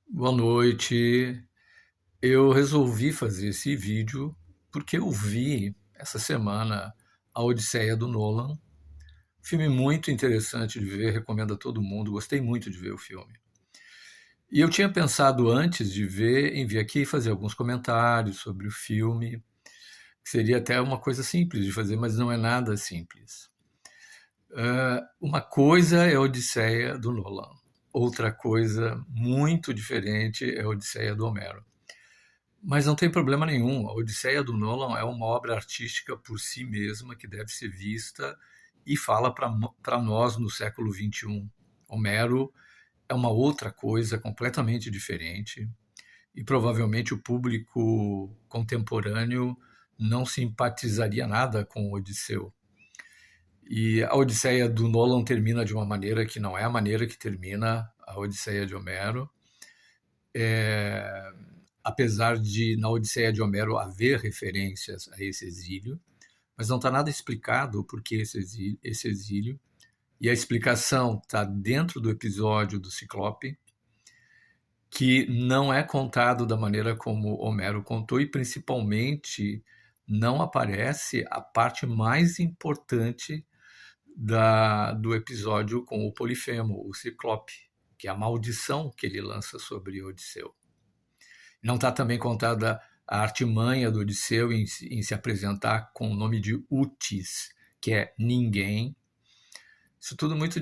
Boa noite. Eu resolvi fazer esse vídeo porque eu vi essa semana A Odisseia do Nolan. Filme muito interessante de ver, recomendo a todo mundo. Gostei muito de ver o filme. E eu tinha pensado antes de ver em vir aqui fazer alguns comentários sobre o filme, que seria até uma coisa simples de fazer, mas não é nada simples. Uma coisa é a Odisseia do Nolan, outra coisa muito diferente é a Odisseia do Homero. Mas não tem problema nenhum. A Odisseia do Nolan é uma obra artística por si mesma que deve ser vista e fala para nós no século XXI. Homero é uma outra coisa completamente diferente e provavelmente o público contemporâneo não simpatizaria nada com o Odisseu. E a Odisseia do Nolan termina de uma maneira que não é a maneira que termina a Odisseia de Homero. É, apesar de na Odisseia de Homero haver referências a esse exílio, mas não está nada explicado o porquê esse exílio. E a explicação está dentro do episódio do Ciclope, que não é contado da maneira como Homero contou e principalmente não aparece a parte mais importante do episódio com o Polifemo, o Ciclope, que é a maldição que ele lança sobre Odisseu. Não está também contada a artimanha do Odisseu em se apresentar com o nome de Utis, que é ninguém. Isso tudo muito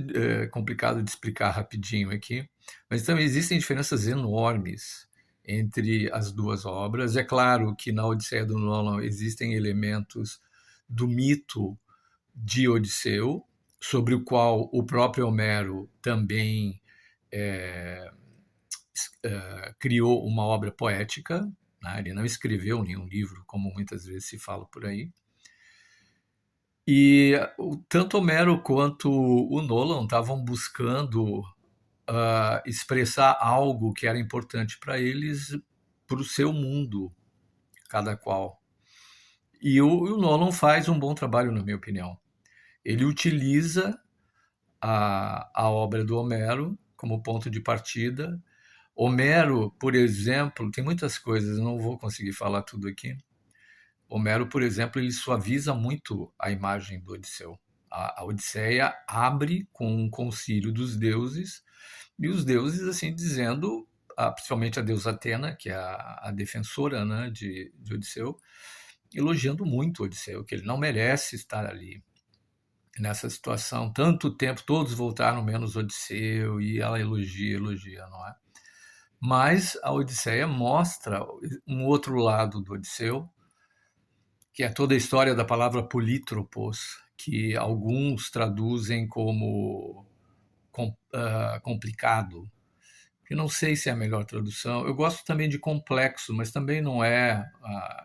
complicado de explicar rapidinho aqui, mas também existem diferenças enormes entre as duas obras. É claro que na Odisseia do Nolan existem elementos do mito de Odisseu, sobre o qual o próprio Homero também é, criou uma obra poética, né? Ele não escreveu nenhum livro, como muitas vezes se fala por aí. E tanto Homero quanto o Nolan estavam buscando expressar algo que era importante para eles, para o seu mundo, cada qual. E o Nolan faz um bom trabalho, na minha opinião. Ele utiliza a obra do Homero como ponto de partida. Homero, por exemplo, tem muitas coisas, não vou conseguir falar tudo aqui. Homero, por exemplo, ele suaviza muito a imagem do Odisseu. A Odisseia abre com um concílio dos deuses, e os deuses, assim, dizendo, principalmente a deusa Atena, que é a defensora, né, de Odisseu, elogiando muito Odisseu, que ele não merece estar ali nessa situação. Tanto tempo, todos voltaram menos Odisseu, e ela elogia, não é? Mas a Odisseia mostra um outro lado do Odisseu, que é toda a história da palavra polítropos, que alguns traduzem como complicado, que não sei se é a melhor tradução. Eu gosto também de complexo, mas também não é.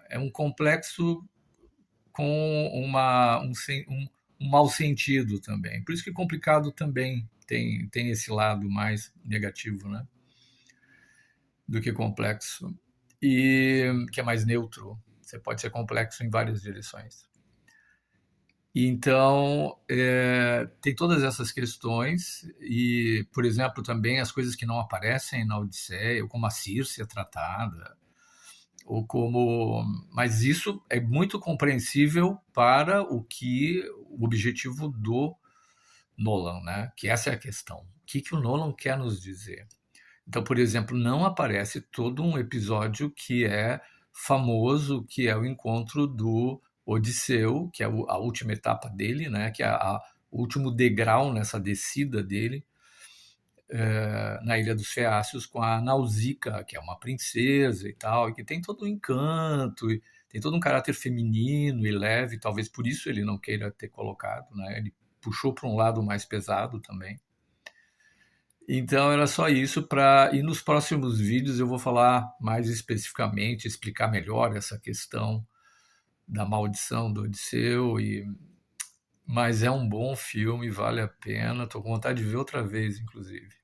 É um complexo com um mau sentido também. Por isso que complicado também tem esse lado mais negativo, né? Do que complexo. E que é mais neutro. Você pode ser complexo em várias direções. Então, tem todas essas questões e, por exemplo, também as coisas que não aparecem na Odisseia, ou como a Circe é tratada, ou como... Mas isso é muito compreensível para o objetivo do Nolan, né? Que essa é a questão. O que o Nolan quer nos dizer? Então, por exemplo, não aparece todo um episódio que é famoso, que é o encontro do Odisseu, que é a última etapa dele, né? Que é o último degrau nessa descida dele na Ilha dos Feácios com a Nausicaa, que é uma princesa e tal, e que tem todo um encanto, e tem todo um caráter feminino e leve, talvez por isso ele não queira ter colocado, né? Ele puxou para um lado mais pesado também. Então era só isso para. E nos próximos vídeos eu vou falar mais especificamente, explicar melhor essa questão da maldição do Odisseu. Mas é um bom filme, vale a pena. Estou com vontade de ver outra vez, inclusive.